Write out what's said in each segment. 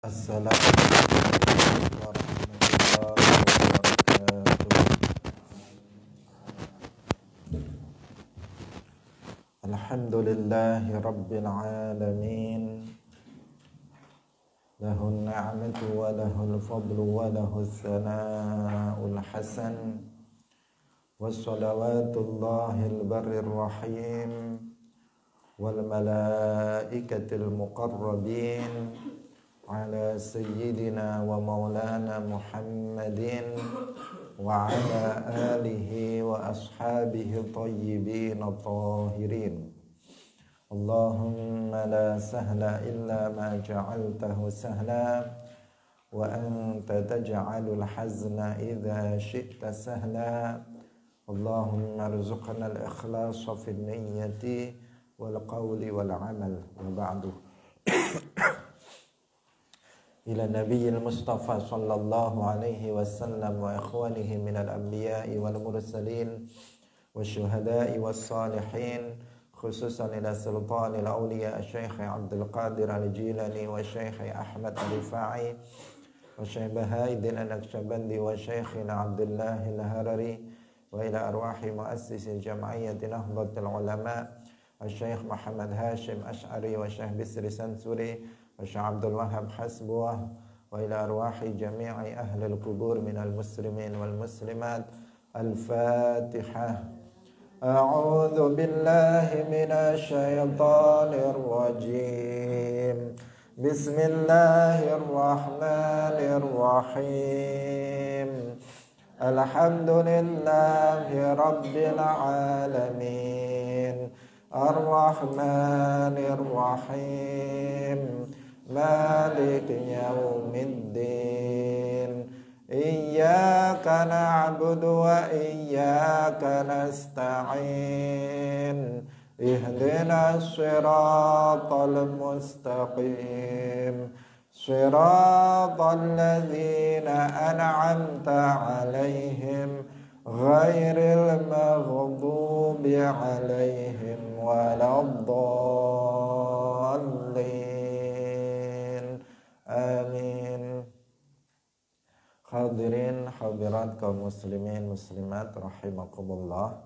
Assalamualaikum warahmatullahi wabarakatuh. Alhamdulillahi rabbil alamin. Lahun ni'matu wa lahul fadlu wa lahus sana'ul hasan. Wassalawatullahil barrir rahim wal malaikatil muqarrabin ala sayyidina wa maulana Muhammadin wa ala alihi wa ashabihi tayyibin tahirin. Allahumma la sahla illa ma ja'altahu sahla wa anta taj'alul hazna idha syi'ta sahla. Allahumma arzuqna al-ikhlasa fil niyyati wal qawli wal amal. Wa ba'du. Ila nabiyil mustafa sallallahu alaihi wasallam wa ikhwanihi minal anbiya'i wal mursalin wa syuhada'i was salihin, khususan ila sultanil awliya Syekh Abdul Qadir al-Jilani wa Syekh Ahmad al-Rifa'i wa Syekh Baha'iddin al-Naqsyabandi wa Syekh Abdullah al-Harari wa ila arwahi muassisi jam'iyyati Nahdlatul Ulama Syekh Muhammad Hashim Ash'ari wa Syekh Bisri Sansuri wa Syekh Abdul Wahab Hasbuh wa ila arwahi jami'i ahlil qubur minal muslimin wal muslimat. Al-Fatihah. A'udzu billahi minasy syaithanir rajim. Bismillahirrahmanirrahim. Alhamdulillahi rabbil alamin. Ar-Rahmanir Rahim. Malik yaumiddin. Iyyaka na'budu wa iyyaka nasta'in. Ihdinas siratal mustaqim. Siratal ladzina an'amta 'alaihim ghairil maghdubi 'alaihim waladdallin. Amin. Hadirin hadirat kaum muslimin muslimat rahimakumullah.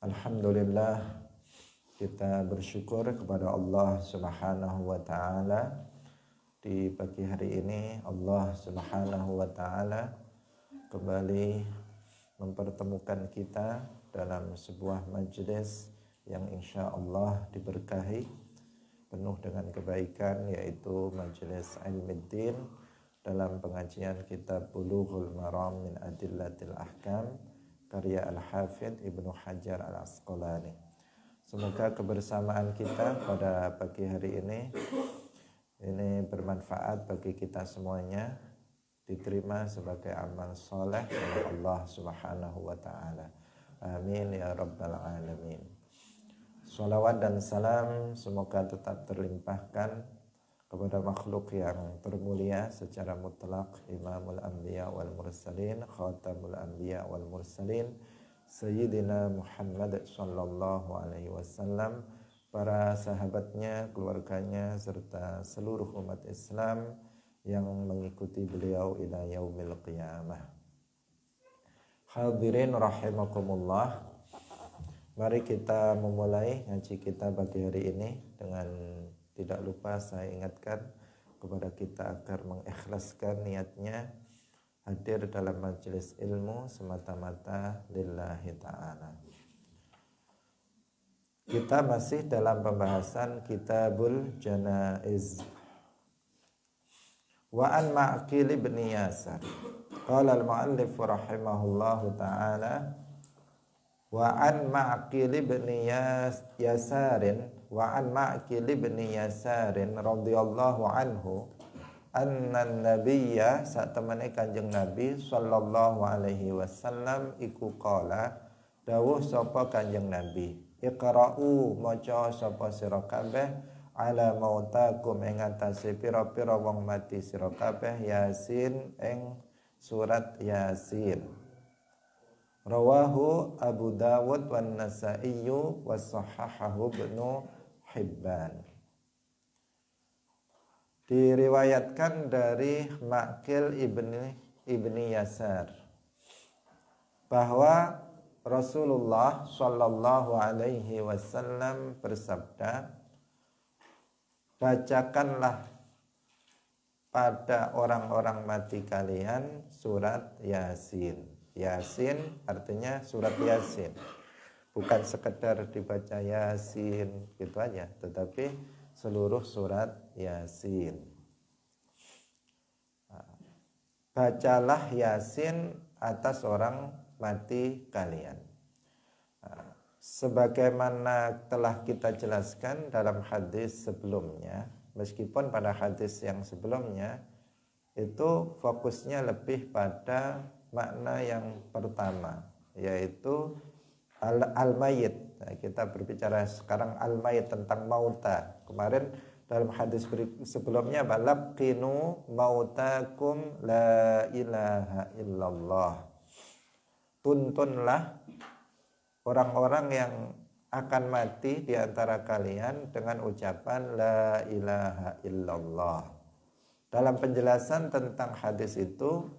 Alhamdulillah, kita bersyukur kepada Allah Subhanahu wa taala. Di pagi hari ini Allah Subhanahu wa taala kembali mempertemukan kita dalam sebuah majelis yang insya Allah diberkahi, penuh dengan kebaikan, yaitu majelis Ilmuddin dalam pengajian kitab Bulughul Maram min Adillatil Ahkam karya Al-Hafidh Ibnu Hajar Al-Asqalani. Semoga kebersamaan kita pada pagi hari ini bermanfaat bagi kita semuanya, diterima sebagai amal soleh oleh Allah Subhanahu wa ta'ala. Amin ya rabbal alamin. Salawat dan salam semoga tetap terlimpahkan kepada makhluk yang termulia secara mutlak, Imamul Anbiya wal Mursalin, Khatamul Anbiya wal Mursalin, Sayyidina Muhammad sallallahu alaihi wasallam, para sahabatnya, keluarganya, serta seluruh umat Islam yang mengikuti beliau ila yaumil qiyamah. Hadirin rahimakumullah. Mari kita memulai ngaji kita pagi hari ini. Dengan tidak lupa saya ingatkan kepada kita agar mengikhlaskan niatnya hadir dalam majelis ilmu semata-mata lillahi ta'ala. Kita masih dalam pembahasan Kitabul Janaiz. Wa an Ma'qil ibn Yasar. Qala al-mu'allif rahimahullahu ta'ala, wa an Ma'qil ibn Yasarin, wa an Ma'qil ibn Yasarin radhiyallahu anhu anna nabiyya, saat temani kanjeng Nabi sallallahu alaihi wasallam iku qala, dawuh sapa kanjeng Nabi, iqra'u maca sapa sira kabeh ala mautakum ing atase pira-pira wong mati sira kabeh Yasin ing surat Yasin. Rawahu Abu Dawud wan Nasa'i wa sahahahu Ibnu Hibban. Diriwayatkan dari Ma'qil ibni Yasar bahwa Rasulullah Shallallahu Alaihi Wasallam bersabda, bacakanlah pada orang-orang mati kalian surat Yasin. Yasin artinya surat Yasin, bukan sekedar dibaca Yasin gitu aja, tetapi seluruh surat Yasin. Bacalah Yasin atas orang mati kalian. Sebagaimana telah kita jelaskan dalam hadis sebelumnya, meskipun pada hadis yang sebelumnya itu fokusnya lebih pada makna yang pertama, yaitu al-mayit. Nah, kita berbicara sekarang al-mayit tentang mauta. Kemarin dalam hadis sebelumnya, balaqinu mautakum la ilaha illallah. Tuntunlah orang-orang yang akan mati di antara kalian dengan ucapan la ilaha illallah. Dalam penjelasan tentang hadis itu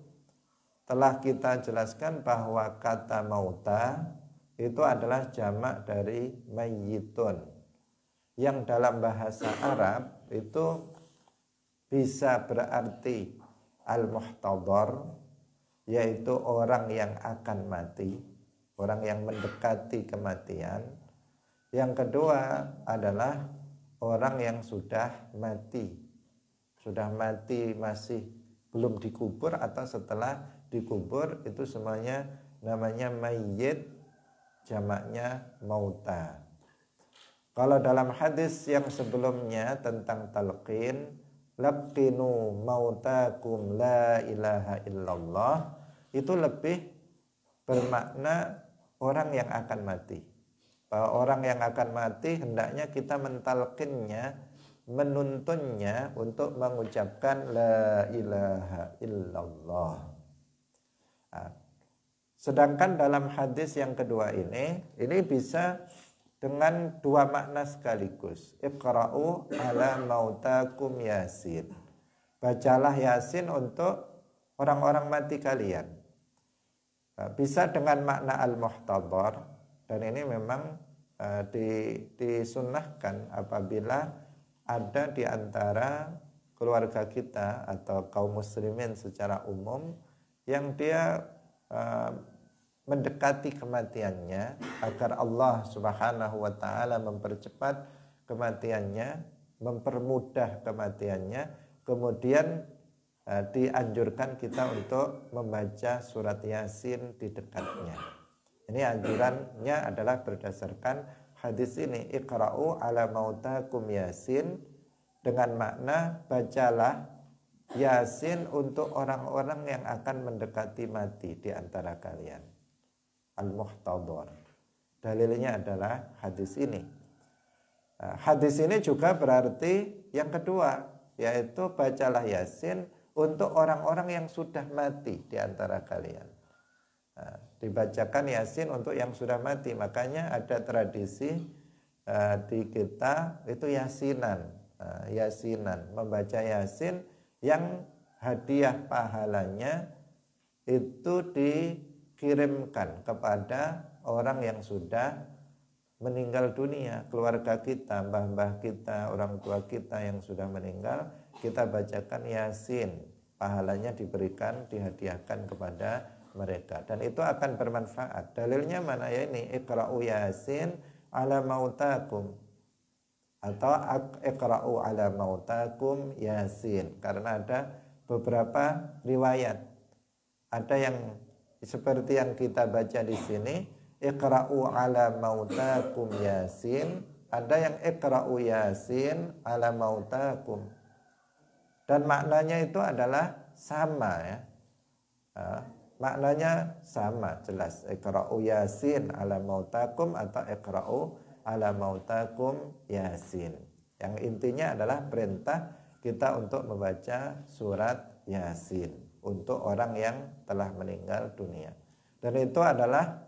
telah kita jelaskan bahwa kata mauta itu adalah jamak dari mayyitun, yang dalam bahasa Arab itu bisa berarti al-muhtadhar, yaitu orang yang akan mati, orang yang mendekati kematian. Yang kedua adalah orang yang sudah mati masih belum dikubur atau setelah dikubur, itu semuanya namanya mayyit, jamaknya mauta. Kalau dalam hadis yang sebelumnya tentang talqin, laqinu mautakum la ilaha illallah, itu lebih bermakna orang yang akan mati. Bahwa orang yang akan mati hendaknya kita mentalqinnya, menuntunnya untuk mengucapkan la ilaha illallah. Sedangkan dalam hadis yang kedua ini bisa dengan dua makna sekaligus. Iqra'u ala mautakum Yasin. Bacalah Yasin untuk orang-orang mati kalian. Bisa dengan makna al-muhtadhar, dan ini memang disunnahkan apabila ada di antara keluarga kita atau kaum muslimin secara umum yang dia mendekati kematiannya, agar Allah Subhanahu wa taala mempercepat kematiannya, mempermudah kematiannya, kemudian dianjurkan kita untuk membaca surat Yasin di dekatnya. Ini anjurannya adalah berdasarkan hadis ini, iqra'u ala mautakum Yasin, dengan makna bacalah Yasin untuk orang-orang yang akan mendekati mati di antara kalian. Al-muhtadhar. Dalilnya adalah hadis ini. Hadis ini juga berarti yang kedua, yaitu bacalah Yasin untuk orang-orang yang sudah mati di antara kalian. Dibacakan Yasin untuk yang sudah mati. Makanya ada tradisi di kita itu yasinan, membaca Yasin yang hadiah pahalanya itu dikirimkan kepada orang yang sudah meninggal dunia, keluarga kita, mbah-mbah kita, orang tua kita yang sudah meninggal, kita bacakan Yasin, pahalanya diberikan, dihadiahkan kepada mereka, dan itu akan bermanfaat. Dalilnya mana ya ini? Iqra'u Yasin ala mautakum, atau iqra'u ala mautakum Yasin, karena ada beberapa riwayat. Ada yang seperti yang kita baca di sini, iqra'u ala mautakum Yasin, ada yang iqra'u Yasin ala mautakum, dan maknanya itu adalah sama ya. Maknanya sama jelas, iqra'u Yasin ala mautakum atau iqra'u ala mautakum Yasin. Yang intinya adalah perintah kita untuk membaca surat Yasin untuk orang yang telah meninggal dunia, dan itu adalah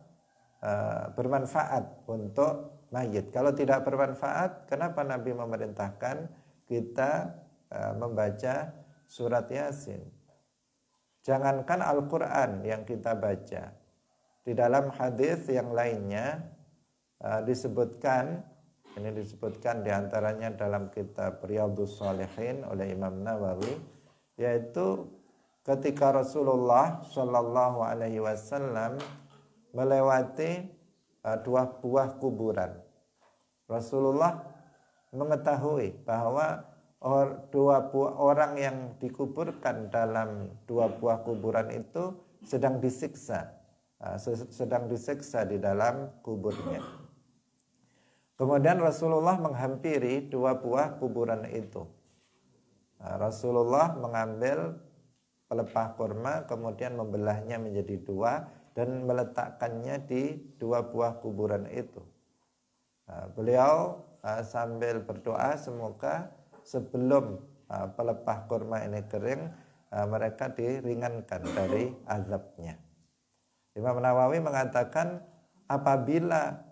bermanfaat untuk mayit. Kalau tidak bermanfaat, kenapa Nabi memerintahkan kita membaca surat Yasin. Jangankan Al-Quran yang kita baca, di dalam hadis yang lainnya disebutkan, ini disebutkan diantaranya dalam kitab Riyadhus Shalihin oleh Imam Nawawi, yaitu ketika Rasulullah Shallallahu Alaihi Wasallam melewati dua buah kuburan. Rasulullah mengetahui bahwa dua buah orang yang dikuburkan dalam dua buah kuburan itu sedang disiksa di dalam kuburnya. Kemudian Rasulullah menghampiri dua buah kuburan itu. Rasulullah mengambil pelepah kurma, kemudian membelahnya menjadi dua dan meletakkannya di dua buah kuburan itu. Beliau sambil berdoa semoga sebelum pelepah kurma ini kering, mereka diringankan dari azabnya. Imam Nawawi mengatakan apabila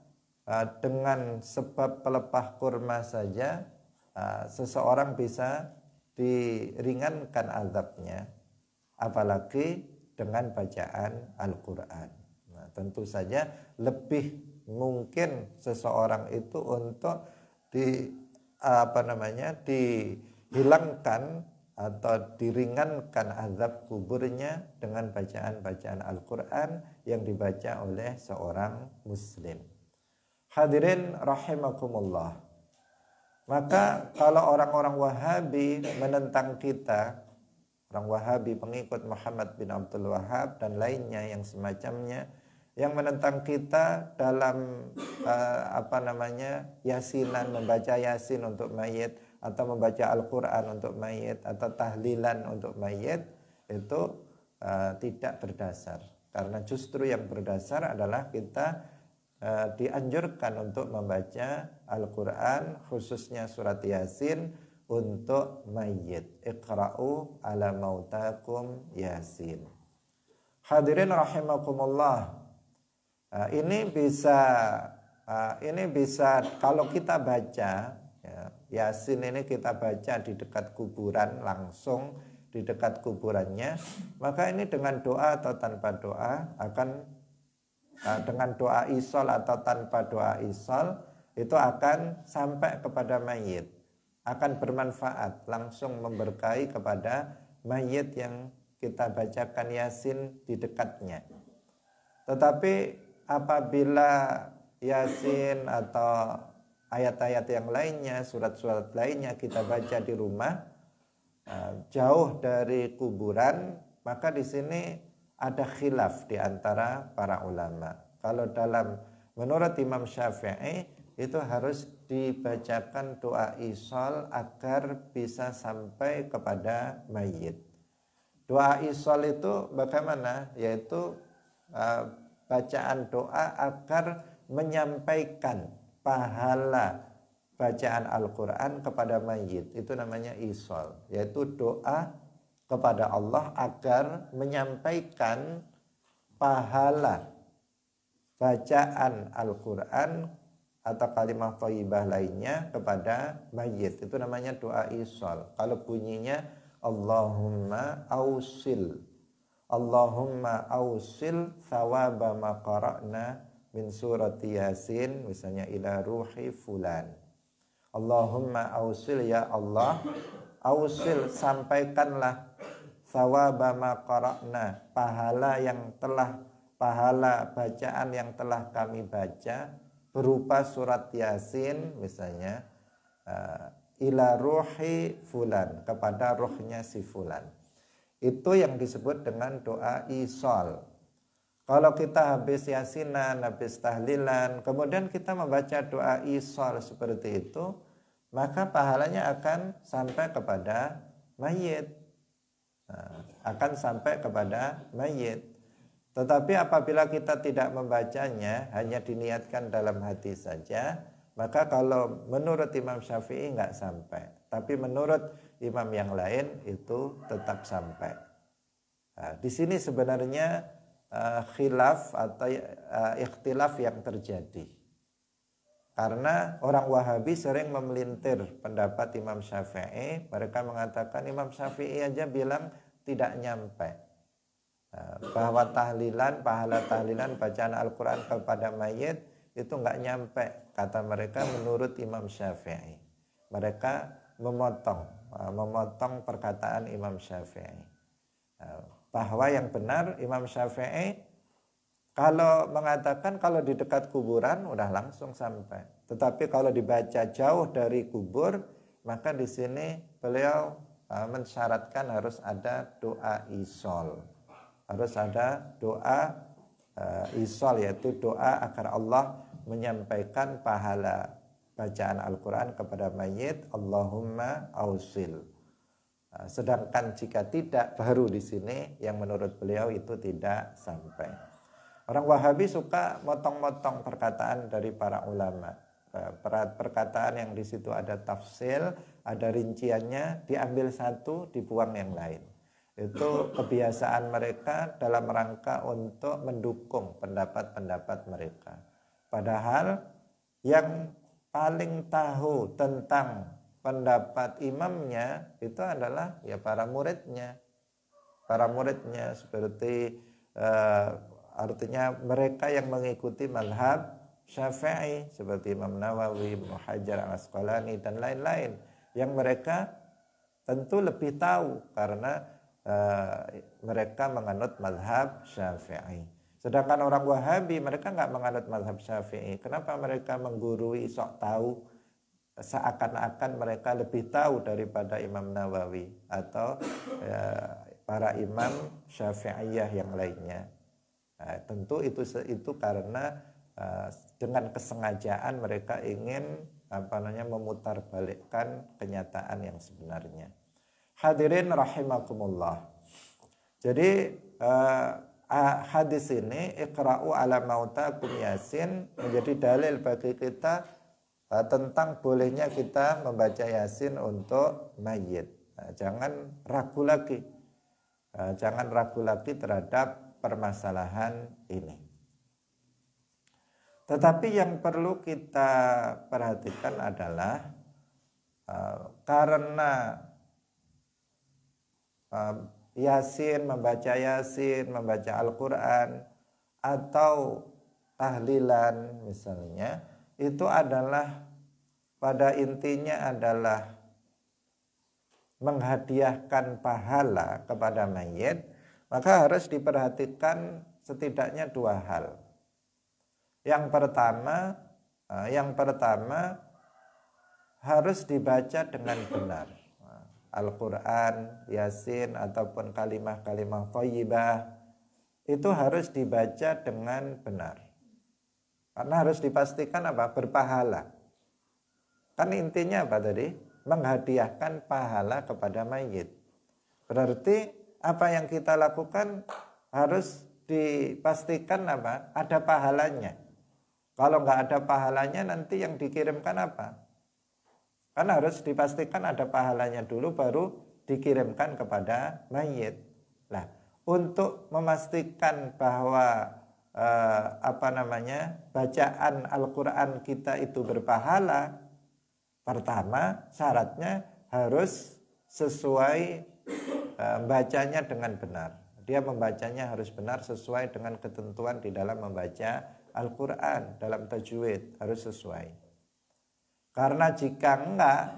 dengan sebab pelepah kurma saja seseorang bisa diringankan azabnya, apalagi dengan bacaan Al-Quran. Nah, tentu saja lebih mungkin seseorang itu untuk dihilangkan atau diringankan azab kuburnya dengan bacaan-bacaan Al-Quran yang dibaca oleh seorang muslim. Hadirin rahimakumullah. Maka kalau orang-orang Wahabi menentang kita, orang Wahabi pengikut Muhammad bin Abdul Wahab dan lainnya yang semacamnya, yang menentang kita dalam yasinan, membaca yasin untuk mayit atau membaca Al-Quran untuk mayit atau tahlilan untuk mayit, itu tidak berdasar. Karena justru yang berdasar adalah kita dianjurkan untuk membaca Al-Quran, khususnya surat Yasin untuk mayit. Iqra'u ala mautakum Yasin. Hadirin rahimakumullah. Ini bisa kalau kita baca Yasin ini kita baca di dekat kuburan, langsung di dekat kuburannya, maka ini dengan doa atau tanpa doa akan dengan doa isol atau tanpa doa isol itu akan sampai kepada mayit, akan bermanfaat, langsung memberkahi kepada mayit yang kita bacakan Yasin di dekatnya. Tetapi apabila Yasin atau ayat-ayat yang lainnya, surat-surat lainnya kita baca di rumah, jauh dari kuburan, maka di sini ada khilaf di antara para ulama. Kalau menurut Imam Syafi'i itu harus dibacakan doa isol agar bisa sampai kepada mayit. Doa isol itu bagaimana? Yaitu bacaan doa agar menyampaikan pahala bacaan Al-Quran kepada mayit. Itu namanya isol, yaitu doa kepada Allah agar menyampaikan pahala bacaan Al-Quran atau kalimat thayyibah lainnya kepada mayit. Itu namanya doa isol. Kalau bunyinya Allahumma ausil thawaba ma qara'na min surati Yasin, misalnya ila ruhi fulan. Allahumma ausil, ya Allah, ausil, sampaikanlah thawaba ma qara'na, pahala bacaan yang telah kami baca berupa surat Yasin, misalnya ila ruhi fulan, kepada rohnya si fulan. Itu yang disebut dengan doa isol. Kalau kita habis yasinan, habis tahlilan, kemudian kita membaca doa isol seperti itu, maka pahalanya akan sampai kepada mayit. Akan sampai kepada mayit. Tetapi apabila kita tidak membacanya, hanya diniatkan dalam hati saja, maka kalau menurut Imam Syafi'i nggak sampai. Tapi menurut imam yang lain itu tetap sampai. Nah, di sini sebenarnya khilaf atau ikhtilaf yang terjadi. Karena orang Wahabi sering memelintir pendapat Imam Syafi'i. Mereka mengatakan Imam Syafi'i aja bilang tidak nyampe. Bahwa pahala tahlilan bacaan Al-Quran kepada mayit itu nggak nyampe, kata mereka menurut Imam Syafi'i. Mereka memotong perkataan Imam Syafi'i. Bahwa yang benar Imam Syafi'i kalau mengatakan kalau di dekat kuburan udah langsung sampai. Tetapi kalau dibaca jauh dari kubur, maka di sini beliau mensyaratkan harus ada doa isol. Harus ada doa isol, yaitu doa agar Allah menyampaikan pahala bacaan Al-Quran kepada mayit, Allahumma ausil. Sedangkan jika tidak, baru di sini yang menurut beliau itu tidak sampai. Orang Wahabi suka motong-motong perkataan dari para ulama. Perkataan yang di situ ada tafsil, ada rinciannya, diambil satu, dibuang yang lain. Itu kebiasaan mereka dalam rangka untuk mendukung pendapat-pendapat mereka. Padahal yang paling tahu tentang pendapat imamnya itu adalah ya para muridnya. Para muridnya seperti artinya mereka yang mengikuti mazhab Syafi'i seperti Imam Nawawi, Ibnu Hajar Al-Asqalani dan lain-lain, yang mereka tentu lebih tahu karena mereka menganut mazhab Syafi'i. Sedangkan orang Wahabi mereka nggak menganut mazhab Syafi'i. Kenapa mereka menggurui sok tahu, seakan-akan mereka lebih tahu daripada Imam Nawawi atau para imam Syafi'iyah yang lainnya. Tentu itu karena dengan kesengajaan mereka ingin memutarbalikkan kenyataan yang sebenarnya. Hadirin rahimakumullah. Jadi hadis ini iqra'u ala mautakum Yasin menjadi dalil bagi kita tentang bolehnya kita membaca Yasin untuk mayit. Jangan ragu lagi. Jangan ragu lagi terhadap permasalahan ini. Tetapi yang perlu kita perhatikan adalah karena Yasin, membaca Al-Quran atau tahlilan misalnya, itu adalah pada intinya adalah menghadiahkan pahala kepada mayit, maka harus diperhatikan setidaknya dua hal. Yang pertama harus dibaca dengan benar. Al-Quran, Yasin ataupun kalimah-kalimah thayyibah itu harus dibaca dengan benar. Karena harus dipastikan berpahala. Kan intinya apa tadi? Menghadiahkan pahala kepada mayit. Berarti apa yang kita lakukan harus dipastikan ada pahalanya. Kalau nggak ada pahalanya nanti yang dikirimkan apa? Kan harus dipastikan ada pahalanya dulu baru dikirimkan kepada mayit. Nah, untuk memastikan bahwa bacaan Al-Quran kita itu berpahala, pertama syaratnya harus sesuai bacanya dengan benar. Dia membacanya harus benar sesuai dengan ketentuan di dalam membaca Al-Quran, dalam tajwid harus sesuai. Karena jika enggak,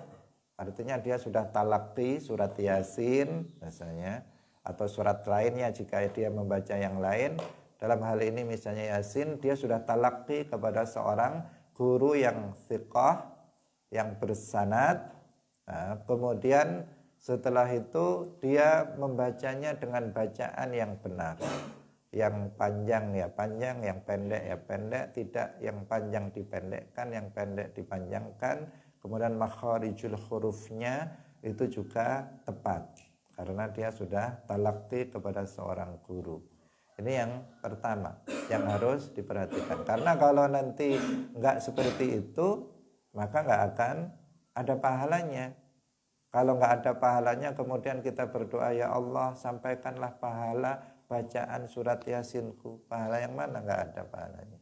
artinya dia sudah talaqi surat Yasin misalnya, atau surat lainnya jika dia membaca yang lain. Dalam hal ini misalnya Yasin, dia sudah talaqi kepada seorang guru yang thiqah, yang bersanad. Nah, kemudian setelah itu dia membacanya dengan bacaan yang benar. Yang panjang ya panjang, yang pendek ya pendek, tidak yang panjang dipendekkan, yang pendek dipanjangkan. Kemudian makharijul hurufnya itu juga tepat karena dia sudah talaqi kepada seorang guru. Ini yang pertama yang harus diperhatikan. Karena kalau nanti enggak seperti itu, maka enggak akan ada pahalanya. Kalau enggak ada pahalanya kemudian kita berdoa, ya Allah sampaikanlah pahala bacaan surat Yasinku. Pahala yang mana? Enggak ada pahalanya.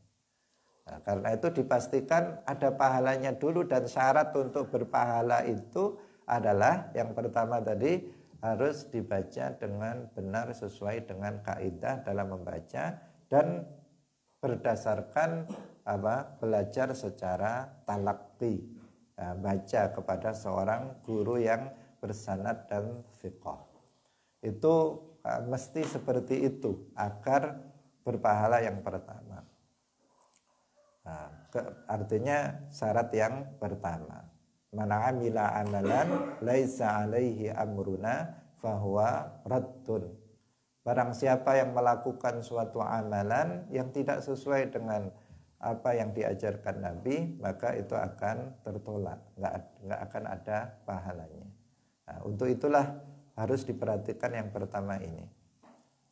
Nah, karena itu dipastikan ada pahalanya dulu, dan syarat untuk berpahala itu adalah yang pertama tadi harus dibaca dengan benar sesuai dengan kaidah dalam membaca dan berdasarkan belajar secara talaqi, baca kepada seorang guru yang bersanad dan thiqah. Itu mesti seperti itu agar berpahala yang pertama. Artinya syarat yang pertama, man amila amalan laisa alaihi amruna fahuwa raddun. Barang siapa yang melakukan suatu amalan yang tidak sesuai dengan apa yang diajarkan Nabi, maka itu akan tertolak, nggak akan ada pahalanya. Nah, untuk itulah harus diperhatikan yang pertama ini.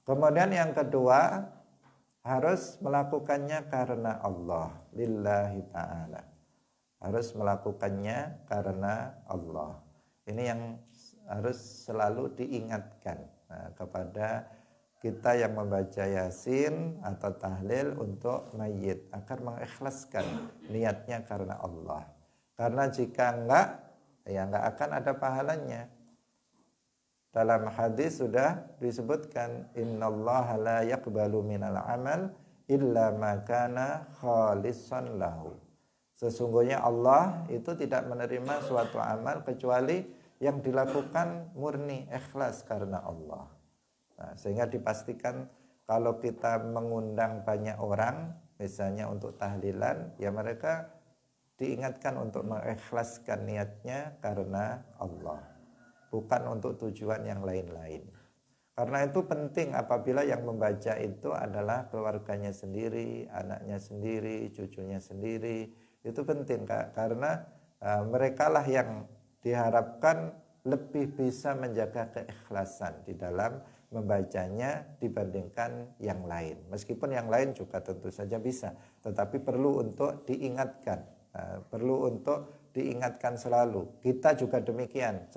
Kemudian yang kedua, harus melakukannya karena Allah, lillahi ta'ala. Harus melakukannya karena Allah. Ini yang harus selalu diingatkan kepada kita yang membaca Yasin atau tahlil untuk mayit, agar mengikhlaskan niatnya karena Allah. Karena jika enggak, ya enggak akan ada pahalanya. Dalam hadis sudah disebutkan, innallaha la yaqbalu minal amal illa ma kana khalisan lahu. Sesungguhnya Allah itu tidak menerima suatu amal kecuali yang dilakukan murni ikhlas karena Allah. Nah, sehingga dipastikan kalau kita mengundang banyak orang misalnya untuk tahlilan, ya mereka diingatkan untuk mengikhlaskan niatnya karena Allah, bukan untuk tujuan yang lain-lain. Karena itu penting apabila yang membaca itu adalah keluarganya sendiri, anaknya sendiri, cucunya sendiri. Itu penting, Kak, karena merekalah yang diharapkan lebih bisa menjaga keikhlasan di dalam membacanya dibandingkan yang lain. Meskipun yang lain juga tentu saja bisa, tetapi perlu untuk diingatkan, perlu untuk diingatkan selalu. Kita juga demikian,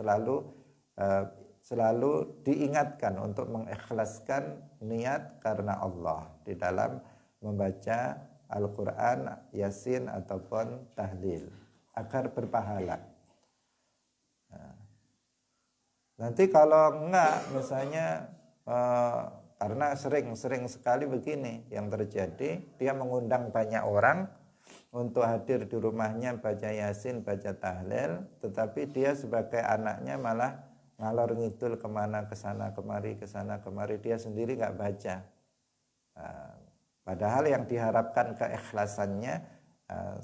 selalu diingatkan untuk mengikhlaskan niat karena Allah di dalam membaca Al-Quran, Yasin ataupun tahlil agar berpahala. Nanti kalau enggak, misalnya karena sering sekali begini yang terjadi, dia mengundang banyak orang untuk hadir di rumahnya baca Yasin, baca tahlil, tetapi dia sebagai anaknya malah ngalor ngidul kemana, kesana kemari, dia sendiri nggak baca. Padahal yang diharapkan keikhlasannya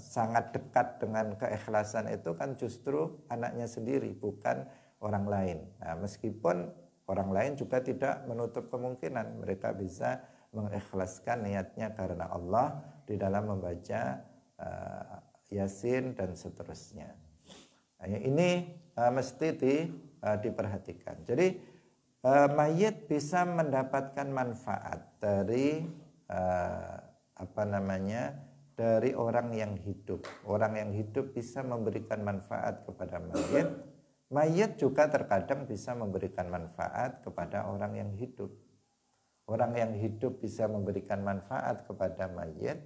sangat dekat dengan keikhlasan itu kan justru anaknya sendiri, bukan orang lain. Nah, meskipun orang lain juga tidak menutup kemungkinan mereka bisa mengikhlaskan niatnya karena Allah di dalam membaca Yasin dan seterusnya. Nah, ini mesti diperhatikan. Jadi mayit bisa mendapatkan manfaat dari dari orang yang hidup. Orang yang hidup bisa memberikan manfaat kepada mayit. Mayit juga terkadang bisa memberikan manfaat kepada orang yang hidup. Orang yang hidup bisa memberikan manfaat kepada mayit.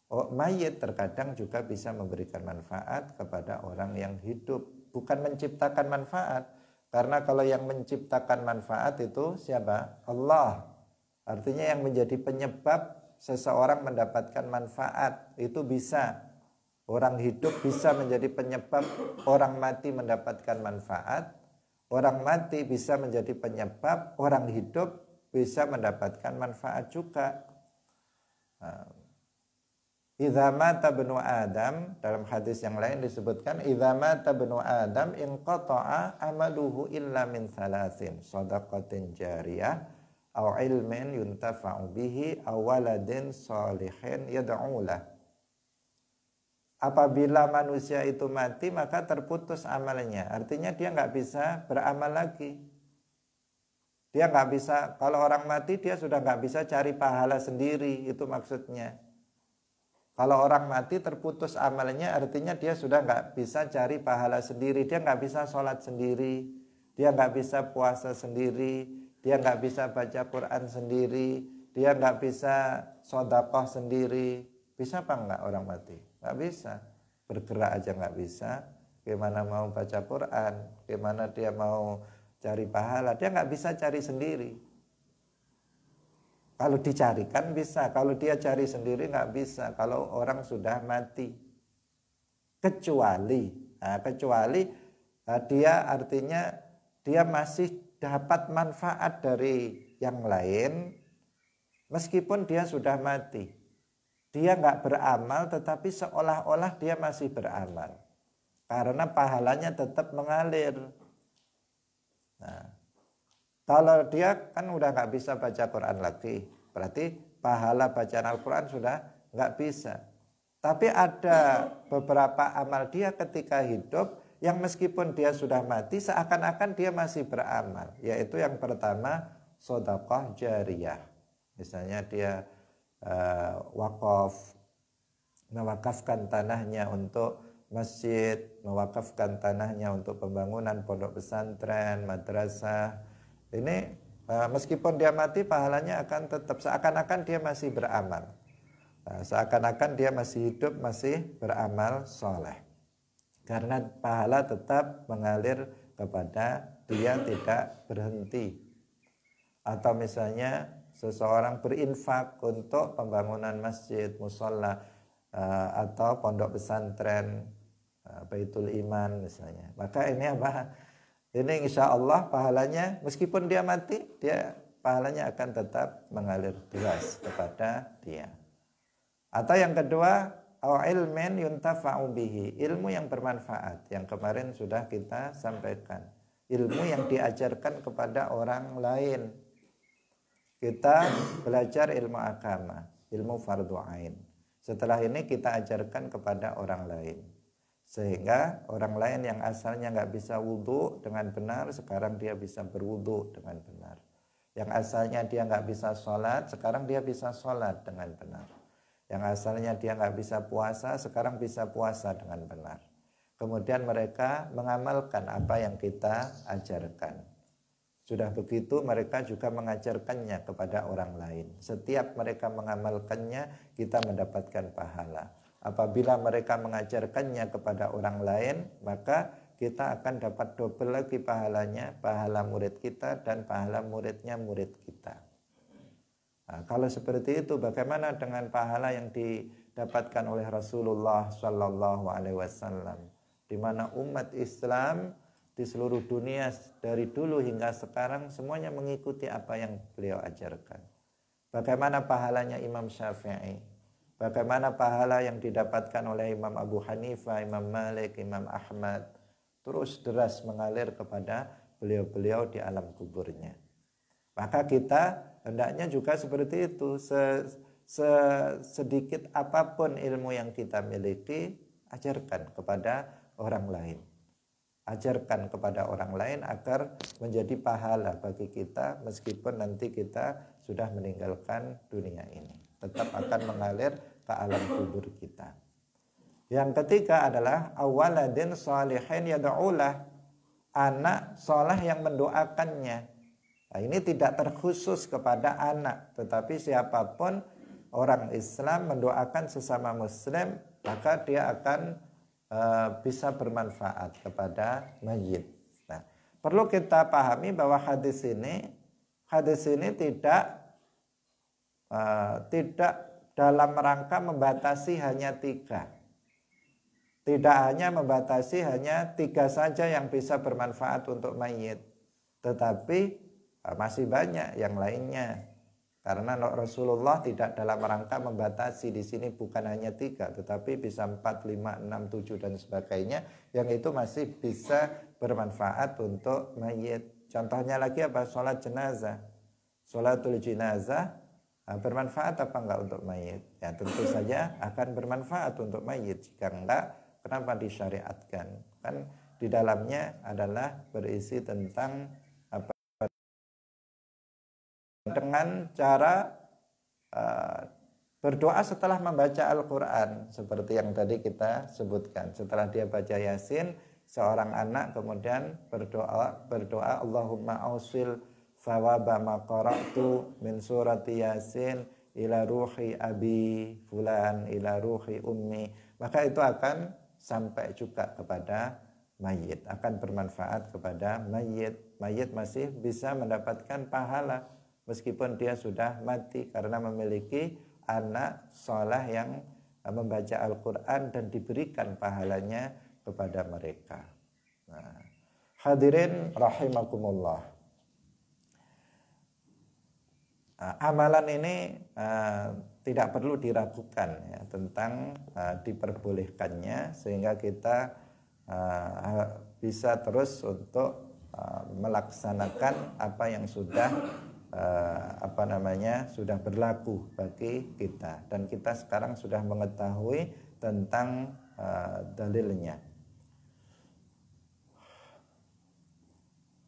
Mayit terkadang juga bisa memberikan manfaat kepada orang yang hidup. Bukan menciptakan manfaat. Karena kalau yang menciptakan manfaat itu siapa? Allah. Artinya yang menjadi penyebab seseorang mendapatkan manfaat itu bisa. Orang hidup bisa menjadi penyebab orang mati mendapatkan manfaat. Orang mati bisa menjadi penyebab orang hidup bisa mendapatkan manfaat juga. Idza mata ibnu Adam, dalam hadis yang lain disebutkan, idza mata ibnu Adam inqata'a amaluhu illa min thalathin, shadaqatin jariyah aw ilmin yuntafa'u bihi aw waladin shalihin yad'u lah. Apabila manusia itu mati maka terputus amalnya. Artinya dia nggak bisa beramal lagi. Dia nggak bisa, kalau orang mati dia sudah nggak bisa cari pahala sendiri, itu maksudnya. Kalau orang mati terputus amalnya artinya dia sudah nggak bisa cari pahala sendiri. Dia nggak bisa sholat sendiri, dia nggak bisa puasa sendiri, dia nggak bisa baca Quran sendiri, dia nggak bisa sedekah sendiri. Bisa apa enggak orang mati? Enggak bisa. Bergerak aja enggak bisa. Gimana mau baca Quran? Gimana dia mau cari pahala? Dia enggak bisa cari sendiri. Kalau dicarikan bisa, kalau dia cari sendiri nggak bisa. Kalau orang sudah mati, kecuali dia artinya dia masih dapat manfaat dari yang lain, meskipun dia sudah mati. Dia nggak beramal, tetapi seolah-olah dia masih beramal, karena pahalanya tetap mengalir. Nah, kalau dia kan udah nggak bisa baca Quran lagi, berarti pahala bacaan Al-Quran sudah nggak bisa. Tapi ada beberapa amal dia ketika hidup yang meskipun dia sudah mati seakan-akan dia masih beramal. Yaitu yang pertama, sedekah jariyah. Misalnya dia wakaf, mewakafkan tanahnya untuk masjid, mewakafkan tanahnya untuk pembangunan pondok pesantren, madrasah. Ini meskipun dia mati pahalanya akan tetap seakan-akan dia masih beramal. Seakan-akan dia masih hidup, masih beramal soleh. Karena pahala tetap mengalir kepada dia, tidak berhenti. Atau misalnya seseorang berinfak untuk pembangunan masjid, musola, atau pondok pesantren, Baitul Iman misalnya. Maka ini apa? Ini insya Allah pahalanya meskipun dia mati, dia pahalanya akan tetap mengalir deras kepada dia. Atau yang kedua, ilmin yuntafa'u bihi, ilmu yang bermanfaat, yang kemarin sudah kita sampaikan. Ilmu yang diajarkan kepada orang lain. Kita belajar ilmu agama, ilmu fardu ain. Setelah ini kita ajarkan kepada orang lain. Sehingga orang lain yang asalnya nggak bisa wudhu dengan benar, sekarang dia bisa berwudhu dengan benar. Yang asalnya dia nggak bisa sholat, sekarang dia bisa sholat dengan benar. Yang asalnya dia nggak bisa puasa, sekarang bisa puasa dengan benar. Kemudian mereka mengamalkan apa yang kita ajarkan. Sudah begitu mereka juga mengajarkannya kepada orang lain. Setiap mereka mengamalkannya, kita mendapatkan pahala. Apabila mereka mengajarkannya kepada orang lain, maka kita akan dapat double lagi pahalanya, pahala murid kita dan pahala muridnya murid kita. Nah, kalau seperti itu, bagaimana dengan pahala yang didapatkan oleh Rasulullah Sallallahu Alaihi Wasallam, di mana umat Islam di seluruh dunia dari dulu hingga sekarang semuanya mengikuti apa yang beliau ajarkan. Bagaimana pahalanya Imam Syafi'i? Bagaimana pahala yang didapatkan oleh Imam Abu Hanifah, Imam Malik, Imam Ahmad, terus deras mengalir kepada beliau-beliau di alam kuburnya. Maka kita hendaknya juga seperti itu. Sedikit apapun ilmu yang kita miliki, ajarkan kepada orang lain. Ajarkan kepada orang lain agar menjadi pahala bagi kita meskipun nanti kita sudah meninggalkan dunia ini. Tetap akan mengalir ke alam kubur kita. Yang ketiga adalah awaladin sholihin yad'ulah, anak soleh yang mendoakannya. Nah, ini tidak terkhusus kepada anak, tetapi siapapun orang Islam mendoakan sesama Muslim, maka dia akan bisa bermanfaat kepada mayit. Nah, perlu kita pahami bahwa hadis ini tidak dalam rangka membatasi hanya 3. Tidak hanya membatasi hanya 3 saja yang bisa bermanfaat untuk mayit, tetapi masih banyak yang lainnya. Karena Rasulullah tidak dalam rangka membatasi, di sini bukan hanya 3, tetapi bisa 4, 5, 6, 7 dan sebagainya, yang itu masih bisa bermanfaat untuk mayit. Contohnya lagi apa? Sholat jenazah. Sholatul jenazah bermanfaat apa enggak untuk mayit? Ya tentu saja akan bermanfaat untuk mayit. Jika enggak, kenapa disyariatkan? Kan di dalamnya adalah berisi tentang apa? Dengan cara berdoa setelah membaca Al-Quran, seperti yang tadi kita sebutkan. Setelah dia baca Yasin, seorang anak kemudian berdoa Allahumma ausil thawaba ma qara'tu min surati Yasin ila ruhi abi fulan, ila ruhi ummi, maka itu akan sampai juga kepada mayit, akan bermanfaat kepada mayit. Mayit masih bisa mendapatkan pahala meskipun dia sudah mati karena memiliki anak soleh yang membaca Al-Quran dan diberikan pahalanya kepada mereka. Nah, hadirin rahimakumullah. Amalan ini tidak perlu diragukan ya, tentang diperbolehkannya, sehingga kita bisa terus untuk melaksanakan apa yang sudah sudah berlaku bagi kita, dan kita sekarang sudah mengetahui tentang dalilnya.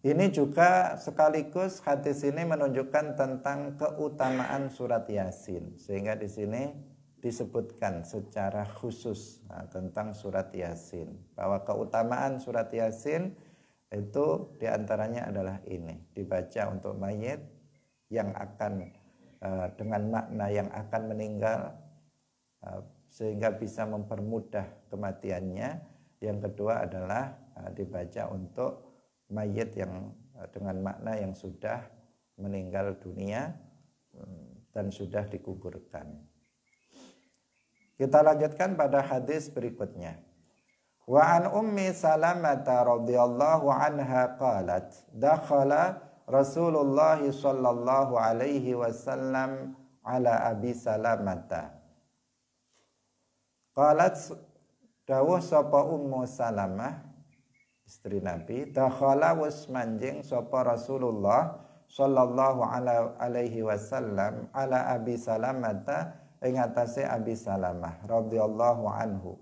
Ini juga sekaligus hadis ini menunjukkan tentang keutamaan surat Yasin, sehingga di sini disebutkan secara khusus tentang surat Yasin, bahwa keutamaan surat Yasin itu diantaranya adalah ini, dibaca untuk mayit yang akan dengan makna yang akan meninggal, sehingga bisa mempermudah kematiannya. Yang kedua adalah dibaca untuk mayit yang dengan makna yang sudah meninggal dunia dan sudah dikuburkan. Kita lanjutkan pada hadis berikutnya. Wa an ummi Salamah radhiyallahu anha qalat dakhala Rasulullah sallallahu alaihi wasallam ala Abi Salamah. Qalat dawuh sapa Ummu Salamah istri Nabi, dakhala was manjing sapa Rasulullah sallallahu alaihi wasallam ala Abi Salamah ing atase Abi Salamah radhiyallahu anhu.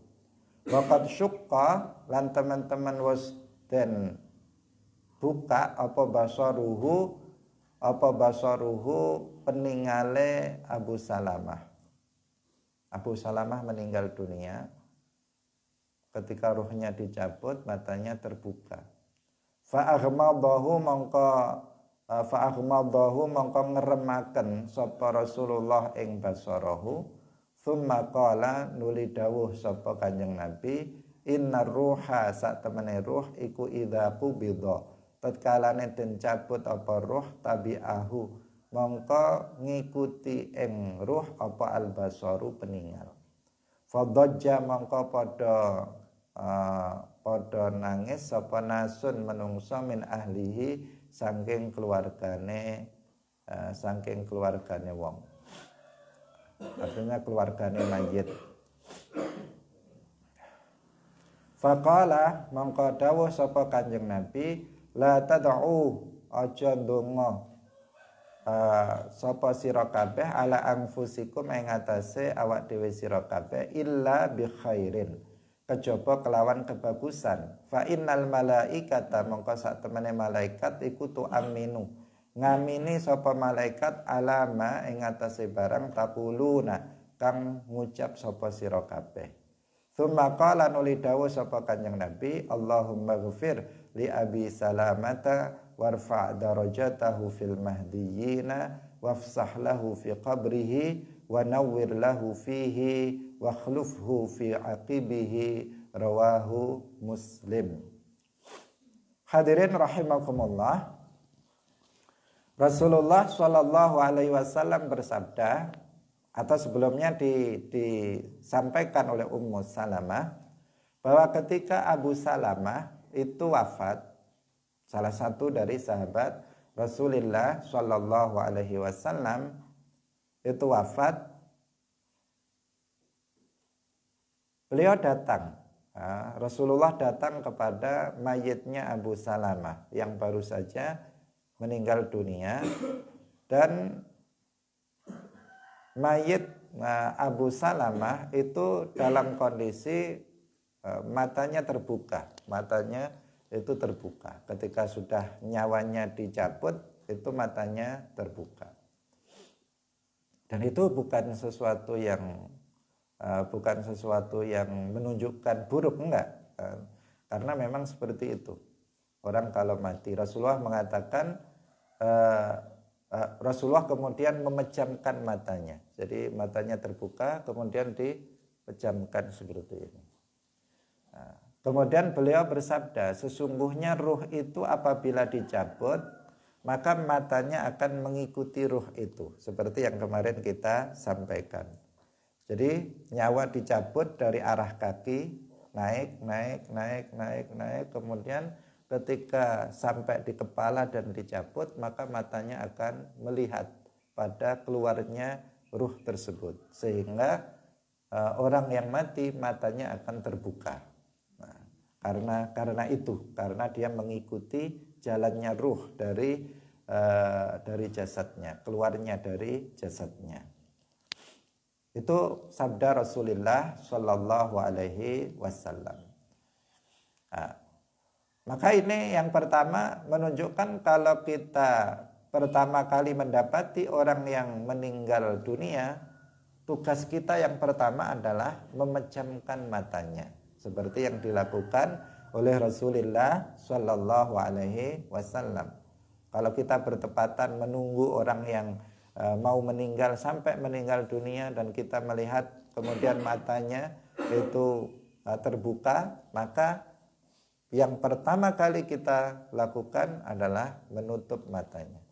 Waqad syukka lan teman-teman was den buka apa basaruhu peningale Abu Salamah. Abu Salamah meninggal dunia. Ketika ruhnya dicabut, matanya terbuka. Fa'aghmadahu mongko ngeremaken sapa Rasulullah ing basarahu. Tsumma qala nuli dawuh sapa Kanjeng Nabi, innar ruha sak temene ruh iku idza qubidha. Tatkalane den cabut apa ruh tabi'ahu mongko ngikuti ing ruh apa albasaru peninggal. Fadajja mongko padha nangis sapa nasun menungso min ahlihi saking keluargane wong, artinya keluargane mayit. Faqala mongko dawuh sapa Kanjeng Nabi, la tad'u aja ndonga sapa sira kabeh ala anfusikum ing atase awak dhewe sira kabeh illa bi khairin, kejaba kelawan kebagusan. Fa innal malaikata mongko sak temene malaikat iku tu aminu ngamini sapa malaikat alama ing atase barang taquluna kang ngucap sapa sira kabeh. Tsumma qala nuli dawuh sapa Kanjeng Nabi, Allahumma ghfir li Abi Salamata warfa' darajatahu fil mahdiyina wafsah lahu fi qabrihi wa nawwir lahu fihi wa khlufhu fi aqibihi, rawahu Muslim. Hadirin rahimakumullah, Rasulullah sallallahu alaihi wasallam bersabda, atau sebelumnya disampaikan oleh Ummu Salamah, bahwa ketika Abu Salamah itu wafat, salah satu dari sahabat Rasulullah sallallahu alaihi wasallam itu wafat, beliau datang, Rasulullah datang kepada mayitnya Abu Salamah yang baru saja meninggal dunia, dan mayit Abu Salamah itu dalam kondisi matanya terbuka, matanya itu terbuka. Ketika sudah nyawanya dicabut, itu matanya terbuka. Dan itu bukan sesuatu yang menunjukkan buruk, enggak. Karena memang seperti itu. Orang kalau mati, Rasulullah mengatakan Rasulullah kemudian memejamkan matanya. Jadi matanya terbuka kemudian dipejamkan seperti ini. Kemudian beliau bersabda, sesungguhnya ruh itu apabila dicabut, maka matanya akan mengikuti ruh itu. Seperti yang kemarin kita sampaikan. Jadi nyawa dicabut dari arah kaki, naik. Kemudian ketika sampai di kepala dan dicabut, maka matanya akan melihat pada keluarnya ruh tersebut. Sehingga orang yang mati matanya akan terbuka. Karena dia mengikuti jalannya ruh dari jasadnya, keluarnya dari jasadnya. Itu sabda Rasulullah Shallallahu Alaihi Wasallam. Maka ini yang pertama menunjukkan kalau kita pertama kali mendapati orang yang meninggal dunia, tugas kita yang pertama adalah memejamkan matanya. Seperti yang dilakukan oleh Rasulullah Shallallahu Alaihi Wasallam. Kalau kita bertepatan menunggu orang yang mau meninggal sampai meninggal dunia dan kita melihat kemudian matanya itu terbuka, maka yang pertama kali kita lakukan adalah menutup matanya.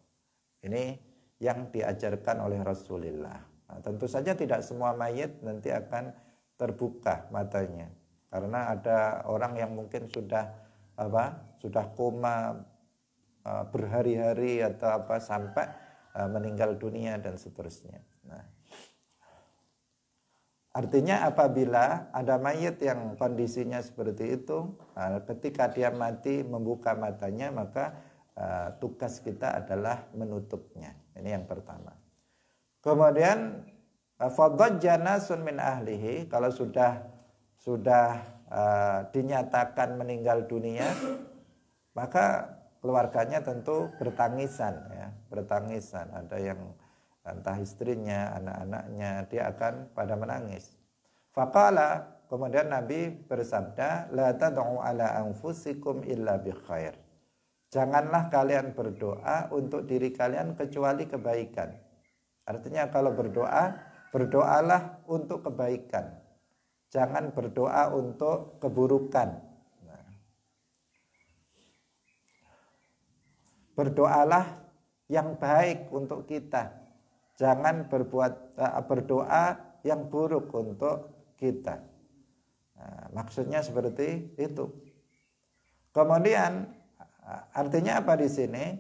Ini yang diajarkan oleh Rasulullah. Tentu saja tidak semua mayit nanti akan terbuka matanya. Karena ada orang yang mungkin sudah koma berhari-hari atau sampai meninggal dunia dan seterusnya. Artinya apabila ada mayit yang kondisinya seperti itu, ketika dia mati membuka matanya, maka tugas kita adalah menutupnya. Ini yang pertama. Kemudian fadajjana sun min ahlihi, kalau sudah dinyatakan meninggal dunia, maka keluarganya tentu bertangisan. Ada yang entah istrinya, anak-anaknya, dia akan pada menangis. Faqala, kemudian Nabi bersabda, la tad'u ala anfusikum illa bi khair. Janganlah kalian berdoa untuk diri kalian kecuali kebaikan. Artinya kalau berdoa, berdoalah untuk kebaikan. Jangan berdoa untuk keburukan. Berdoalah yang baik untuk kita. Jangan berdoa yang buruk untuk kita. Maksudnya seperti itu. Kemudian artinya apa di sini?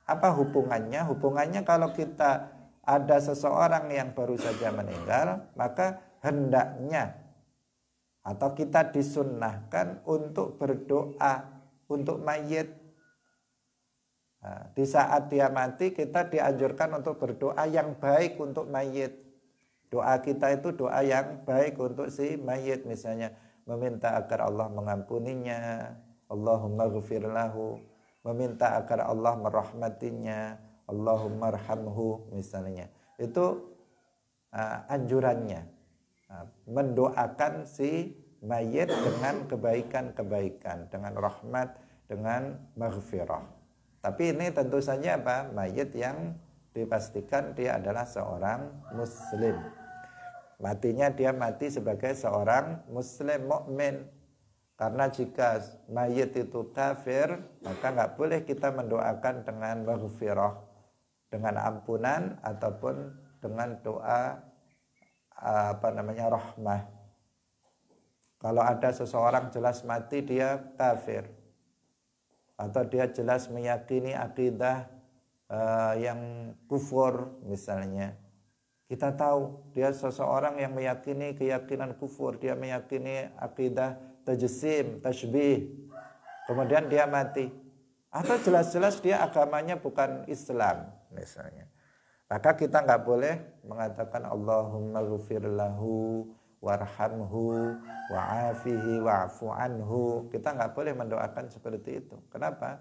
Apa hubungannya? Hubungannya kalau kita ada seseorang yang baru saja meninggal, maka hendaknya atau kita disunnahkan untuk berdoa untuk mayit. Di saat dia mati kita dianjurkan untuk berdoa yang baik untuk mayit. Doa kita itu doa yang baik untuk si mayit, misalnya meminta agar Allah mengampuninya, Allahumma ghfir lahu, meminta agar Allah merahmatinya, Allahumma arhamhu misalnya. Itu anjurannya. Mendoakan si mayit dengan kebaikan-kebaikan, dengan rahmat, dengan maghfirah. Tapi ini tentu saja mayit yang dipastikan dia adalah seorang muslim. Matinya dia mati sebagai seorang muslim mukmin. Karena jika mayit itu kafir, maka nggak boleh kita mendoakan dengan maghfirah, dengan ampunan ataupun dengan doa rahmah. Kalau ada seseorang jelas mati dia kafir, atau dia jelas meyakini akidah yang kufur misalnya, kita tahu dia seseorang yang meyakini keyakinan kufur, dia meyakini akidah tajsim, tashbih, kemudian dia mati, atau jelas-jelas dia agamanya bukan Islam misalnya, maka kita nggak boleh mengatakan Allahumma ghfir lahu warhamhu wa'afihi wa'fu anhu. Kita nggak boleh mendoakan seperti itu. Kenapa?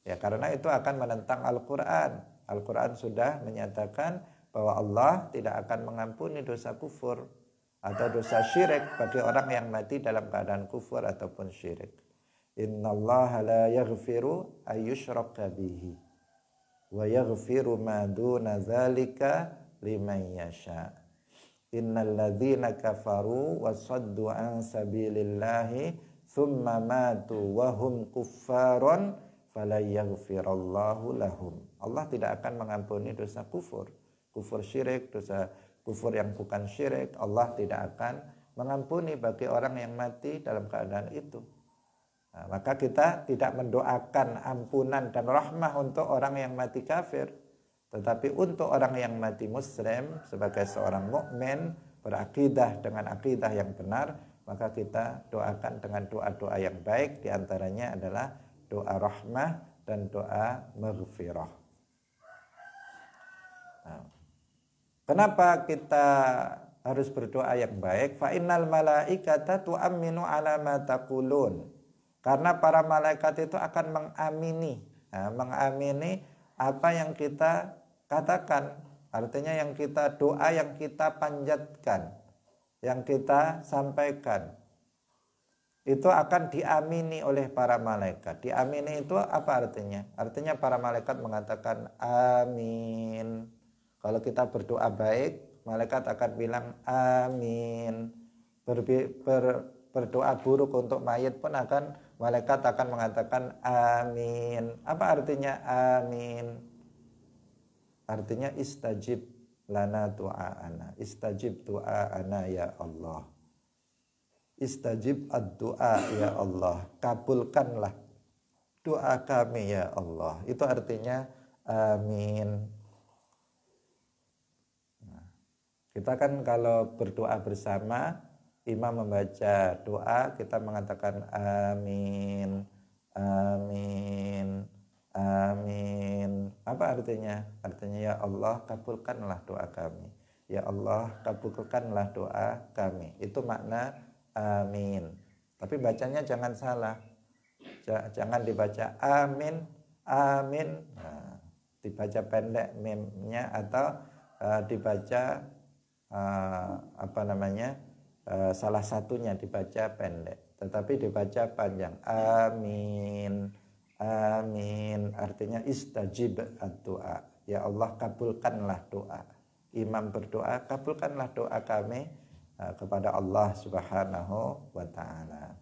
Ya karena itu akan menentang Al-Quran. Al-Quran sudah menyatakan bahwa Allah tidak akan mengampuni dosa kufur atau dosa syirik bagi orang yang mati dalam keadaan kufur ataupun syirik. Innallaha la yaghfiru ayyushraka bihi. wa yaghfiru ma duna dzalika liman yasha. Innal ladzina kafaru wa saddu an sabilillahi tsumma matu wa hum kuffarun fala yaghfirallahu lahum. Allah tidak akan mengampuni dosa kufur syirik, dosa kufur yang bukan syirik. Allah tidak akan mengampuni bagi orang yang mati dalam keadaan itu. Nah, maka kita tidak mendoakan ampunan dan rahmah untuk orang yang mati kafir, tetapi untuk orang yang mati muslim sebagai seorang mukmin berakidah dengan akidah yang benar, maka kita doakan dengan doa-doa yang baik, diantaranya adalah doa rahmah dan doa maghfirah. Nah, kenapa kita harus berdoa yang baik? Fa innal malaikata tu'minu ala ma taqulun. Karena para malaikat itu akan mengamini, mengamini apa yang kita katakan. Artinya yang kita doa, yang kita panjatkan, yang kita sampaikan, itu akan diamini oleh para malaikat. Diamini itu apa artinya? Artinya para malaikat mengatakan amin. Kalau kita berdoa baik, malaikat akan bilang amin. Berdoa buruk untuk mayit pun malaikat akan mengatakan amin. Apa artinya amin? Artinya istajib lana du'aana. Istajib du'aana ya Allah. Istajib ad-du'a ya Allah. Kabulkanlah doa kami ya Allah. Itu artinya amin. Nah, kita kan kalau berdoa bersama, imam membaca doa, kita mengatakan amin, amin, amin. Apa artinya? Artinya ya Allah kabulkanlah doa kami. Ya Allah kabulkanlah doa kami. Itu makna amin. Tapi bacanya jangan salah. Jangan dibaca amin, amin. Nah, dibaca pendek mimnya atau dibaca salah satunya dibaca pendek, tetapi dibaca panjang. Amin, amin. Artinya istajib ad-du'a. Ya Allah kabulkanlah doa. Imam berdoa, kabulkanlah doa kami kepada Allah Subhanahu wa ta'ala.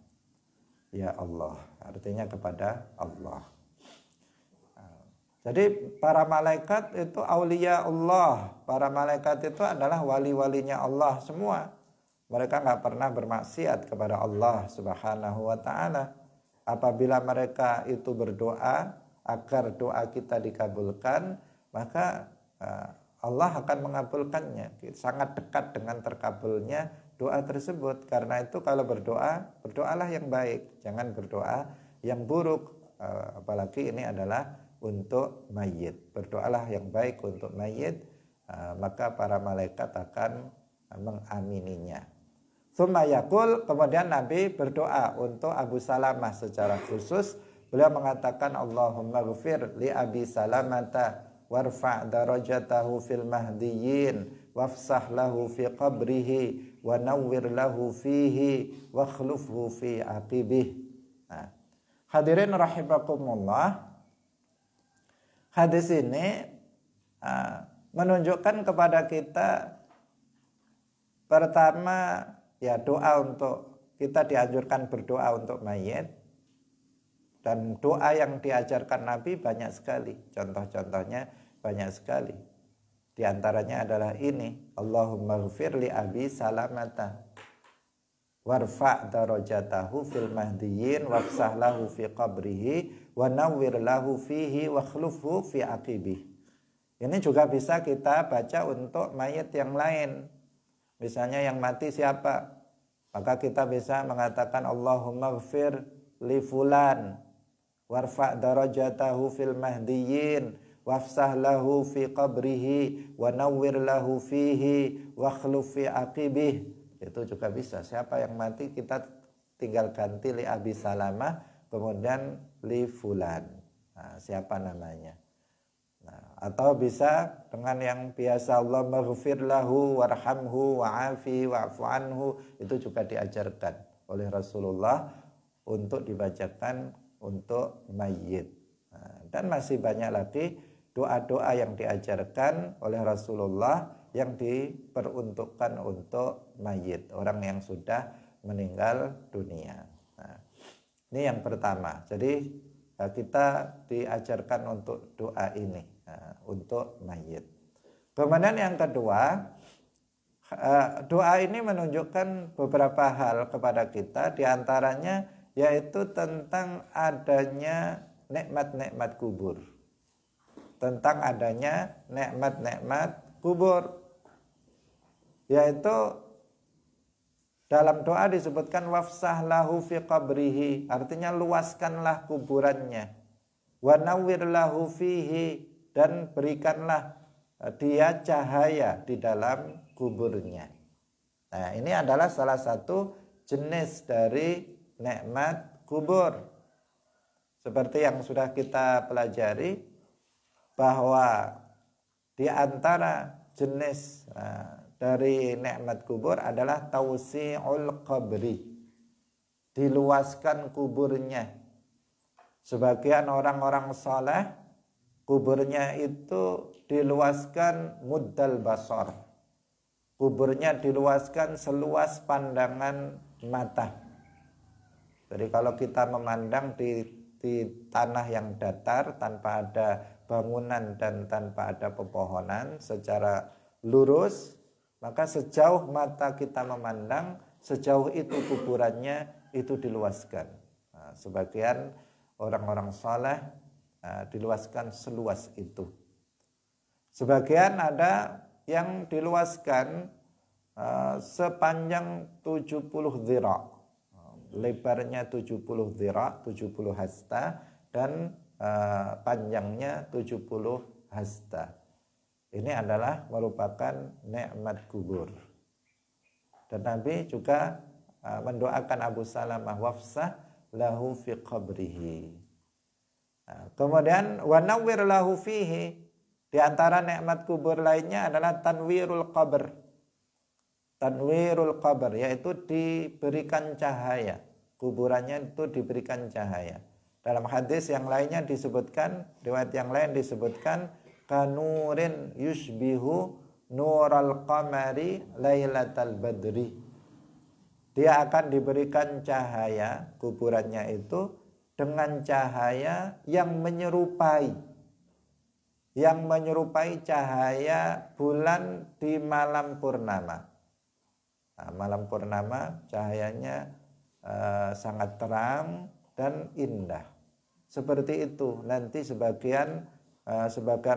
Ya Allah, artinya kepada Allah. Jadi para malaikat itu aulia Allah. Para malaikat itu adalah wali-walinya Allah semua. Mereka nggak pernah bermaksiat kepada Allah Subhanahu wa ta'ala. Apabila mereka itu berdoa agar doa kita dikabulkan, maka Allah akan mengabulkannya. Sangat dekat dengan terkabulnya doa tersebut. Karena itu kalau berdoa, berdoalah yang baik. Jangan berdoa yang buruk. Apalagi ini adalah untuk mayit. Berdoalah yang baik untuk mayit. Maka para malaikat akan mengamininya. Tsumma yaqul, kemudian Nabi berdoa untuk Abu Salamah secara khusus. Beliau mengatakan Allahumma ghfir li Abi Salamata warfa' darajatahu fil mahdiyyin wafsah lahu fi qabrihi wa nawwir lahu fihi wa khlufhu fi aqibih. Nah, hadirin rahimakumullah, hadis ini menunjukkan kepada kita pertama ya doa untuk, kita dianjurkan berdoa untuk mayit. Dan doa yang diajarkan Nabi banyak sekali. Contoh-contohnya banyak sekali. Di antaranya adalah ini. Allahumma ghfir li Abi Salamata warfa' darajatahu fil mahdiyyin wafsah lahu fi qabrihi wa nawwir lahu fihi wa khlufhu fi aqibih. Ini juga bisa kita baca untuk mayit yang lain. Misalnya yang mati siapa? Maka kita bisa mengatakan Allahumma ghfir li fulan warfa' darajatahu fil mahdiyyin wafsah lahu fi qabrihi wa nawwir lahu fihi wa khluf fi aqibih. Itu juga bisa. Siapa yang mati kita tinggal ganti li Abi Salamah, kemudian li fulan. Nah, siapa namanya? Nah, atau bisa dengan yang biasa Allah maghfir lahu warhamhu wa'afi wa'fu anhu. Itu juga diajarkan oleh Rasulullah untuk dibacakan untuk mayit. Nah, dan masih banyak lagi doa-doa yang diajarkan oleh Rasulullah yang diperuntukkan untuk mayit, orang yang sudah meninggal dunia. Nah, ini yang pertama. Jadi kita diajarkan untuk doa ini untuk mayit. Kemudian yang kedua, doa ini menunjukkan beberapa hal kepada kita, diantaranya yaitu tentang adanya nikmat-nikmat kubur. Tentang adanya nikmat-nikmat kubur, yaitu dalam doa disebutkan wafsah lahu fi qabrihi, artinya luaskanlah kuburannya, wa nawwir lahu fihi, dan berikanlah dia cahaya di dalam kuburnya. Nah, ini adalah salah satu jenis dari nikmat kubur. Seperti yang sudah kita pelajari, bahwa di antara jenis dari nikmat kubur adalah tausi'ul qabri, diluaskan kuburnya. Sebagian orang-orang saleh kuburnya itu diluaskan muddal basar, kuburnya diluaskan seluas pandangan mata. Jadi kalau kita memandang di tanah yang datar tanpa ada bangunan dan tanpa ada pepohonan secara lurus, maka sejauh mata kita memandang, sejauh itu kuburannya itu diluaskan. Nah, sebagian orang-orang saleh diluaskan seluas itu. Sebagian ada yang diluaskan sepanjang 70 dhira', lebarnya 70 dhira', 70 hasta, dan panjangnya 70 hasta. Ini adalah merupakan nikmat kubur. Dan Nabi juga mendoakan Abu Salamah wafsah lahu fi qabrihi. Kemudian wa nawwir lahu fihi, di antara nikmat kubur lainnya adalah tanwirul qabr. Tanwirul qabr, yaitu diberikan cahaya. Kuburannya itu diberikan cahaya. Dalam hadis yang lainnya disebutkan, riwayat yang lain disebutkan, kanurin yushbihu nural qamari lailatal badri. Dia akan diberikan cahaya, kuburannya itu dengan cahaya yang menyerupai cahaya bulan di malam purnama. Nah, malam purnama cahayanya sangat terang dan indah. Seperti itu nanti sebagian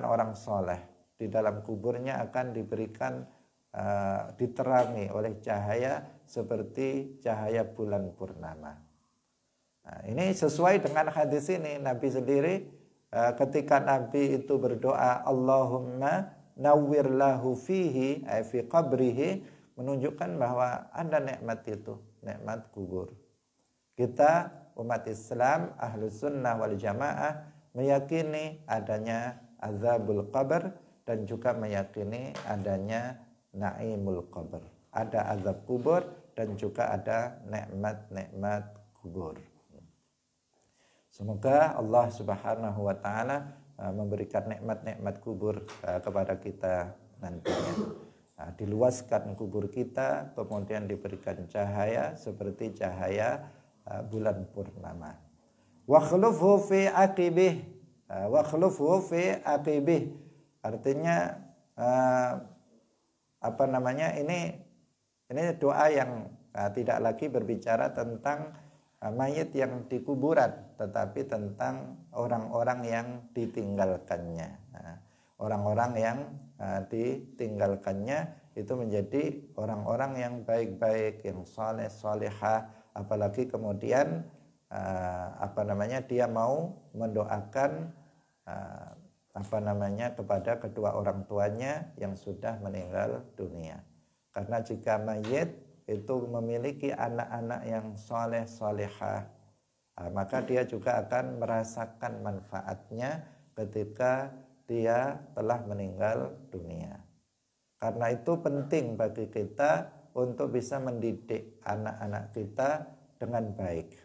orang soleh di dalam kuburnya akan diberikan diterangi oleh cahaya seperti cahaya bulan purnama. Nah, ini sesuai dengan hadis ini. Nabi sendiri ketika Nabi itu berdoa Allahumma nawwir lahu fihi ay fi qabrihi, menunjukkan bahwa ada nikmat itu, nikmat kubur. Kita umat Islam Ahlus Sunnah wal Jamaah meyakini adanya azabul qabr dan juga meyakini adanya naimul qabr. Ada azab kubur dan juga ada nikmat-nikmat kubur. Semoga Allah Subhanahu wa taala memberikan nikmat-nikmat kubur kepada kita nantinya. Diluaskan kubur kita, kemudian diberikan cahaya seperti cahaya bulan purnama. Wa khulufhu fi aqibih, wa khulufhu fi aqibih, artinya ini doa yang tidak lagi berbicara tentang mayit yang di kuburan, tetapi tentang orang-orang yang ditinggalkannya. Orang-orang yang ditinggalkannya itu menjadi orang-orang yang baik-baik, yang saleh, salihah, apalagi kemudian dia mau mendoakan kepada kedua orang tuanya yang sudah meninggal dunia. Karena jika mayit itu memiliki anak-anak yang saleh, salihah, maka dia juga akan merasakan manfaatnya ketika dia telah meninggal dunia. Karena itu penting bagi kita untuk bisa mendidik anak-anak kita dengan baik,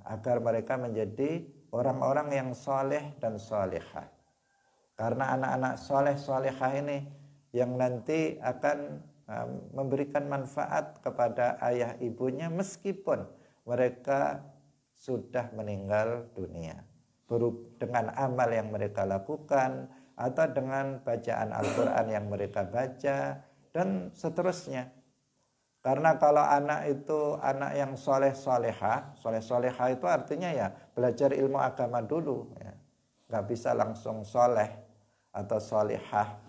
agar mereka menjadi orang-orang yang saleh dan salihah. Karena anak-anak soleh solehah ini yang nanti akan memberikan manfaat kepada ayah ibunya meskipun mereka sudah meninggal dunia. Dengan amal yang mereka lakukan atau dengan bacaan Al-Quran yang mereka baca dan seterusnya. Karena kalau anak itu anak yang soleh solehah itu artinya ya belajar ilmu agama dulu, ya. Nggak bisa langsung soleh atau solehah,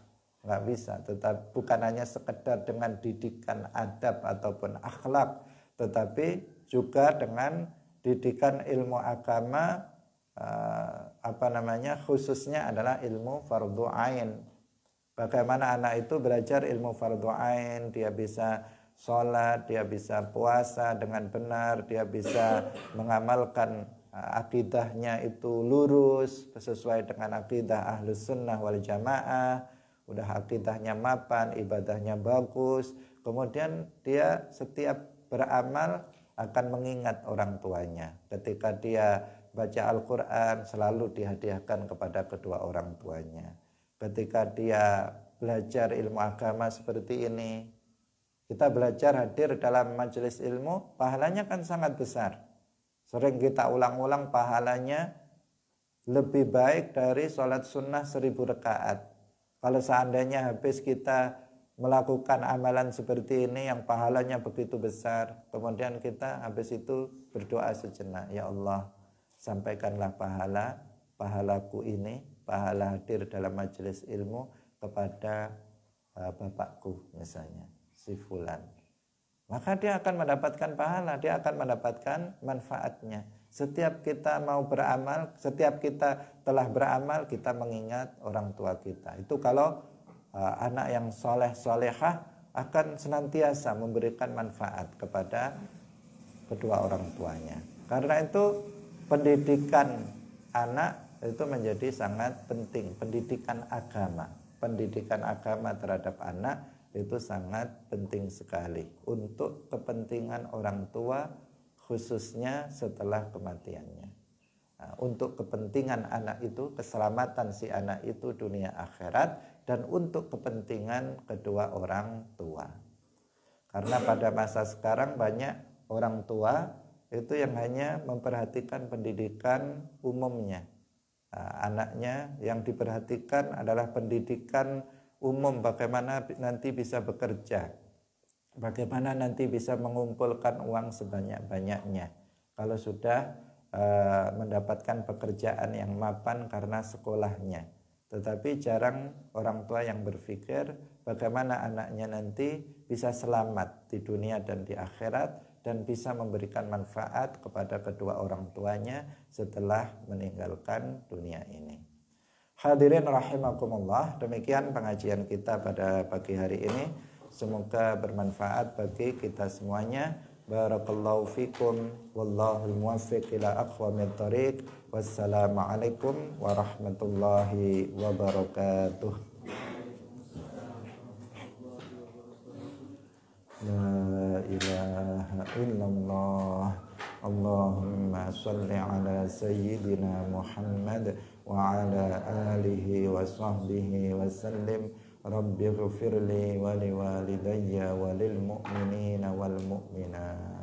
nggak bisa. Tetapi bukan hanya sekedar dengan didikan adab ataupun akhlak, tetapi juga dengan didikan ilmu agama, khususnya adalah ilmu fardhu ain. Bagaimana anak itu belajar ilmu fardhu ain, dia bisa sholat, dia bisa puasa dengan benar, dia bisa mengamalkan akidahnya itu lurus sesuai dengan akidah ahlus sunnah wal jamaah, udah akidahnya mapan, ibadahnya bagus, kemudian dia setiap beramal akan mengingat orang tuanya. Ketika dia baca Al-Quran selalu dihadiahkan kepada kedua orang tuanya. Ketika dia belajar ilmu agama seperti ini, kita belajar hadir dalam majelis ilmu, pahalanya kan sangat besar. Sering kita ulang-ulang, pahalanya lebih baik dari sholat sunnah 1000 rakaat. Kalau seandainya habis kita melakukan amalan seperti ini yang pahalanya begitu besar, kemudian kita habis itu berdoa sejenak, ya Allah, sampaikanlah pahalaku ini, pahala hadir dalam majelis ilmu kepada bapakku misalnya, si fulan. Maka dia akan mendapatkan pahala, dia akan mendapatkan manfaatnya. Setiap kita mau beramal, setiap kita telah beramal, kita mengingat orang tua kita. Itu kalau anak yang soleh solehah akan senantiasa memberikan manfaat kepada kedua orang tuanya. Karena itu pendidikan anak itu menjadi sangat penting. Pendidikan agama terhadap anak itu sangat penting sekali untuk kepentingan orang tua, khususnya setelah kematiannya. Nah, untuk kepentingan anak itu, keselamatan si anak itu dunia akhirat, dan untuk kepentingan kedua orang tua. Karena pada masa sekarang banyak orang tua itu yang hanya memperhatikan pendidikan umumnya. Nah, anaknya yang diperhatikan adalah pendidikan umum, bagaimana nanti bisa bekerja, bagaimana nanti bisa mengumpulkan uang sebanyak-banyaknya kalau sudah mendapatkan pekerjaan yang mapan karena sekolahnya. Tetapi jarang orang tua yang berpikir bagaimana anaknya nanti bisa selamat di dunia dan di akhirat dan bisa memberikan manfaat kepada kedua orang tuanya setelah meninggalkan dunia ini. Hadirin rahimakumullah, demikian pengajian kita pada pagi hari ini. Semoga bermanfaat bagi kita semuanya. Barakallahu fikum, wallahul muwaffiq ila aqwamit thoriq. Wassalamualaikum warahmatullahi wabarakatuh. La ilaha illallah. Allahumma salli ala sayyidina Muhammad wa ala alihi wa sahbihi wa sallim. Rabbi ghfirli wa liwalidayya wa lil mu'minina wal mu'minat.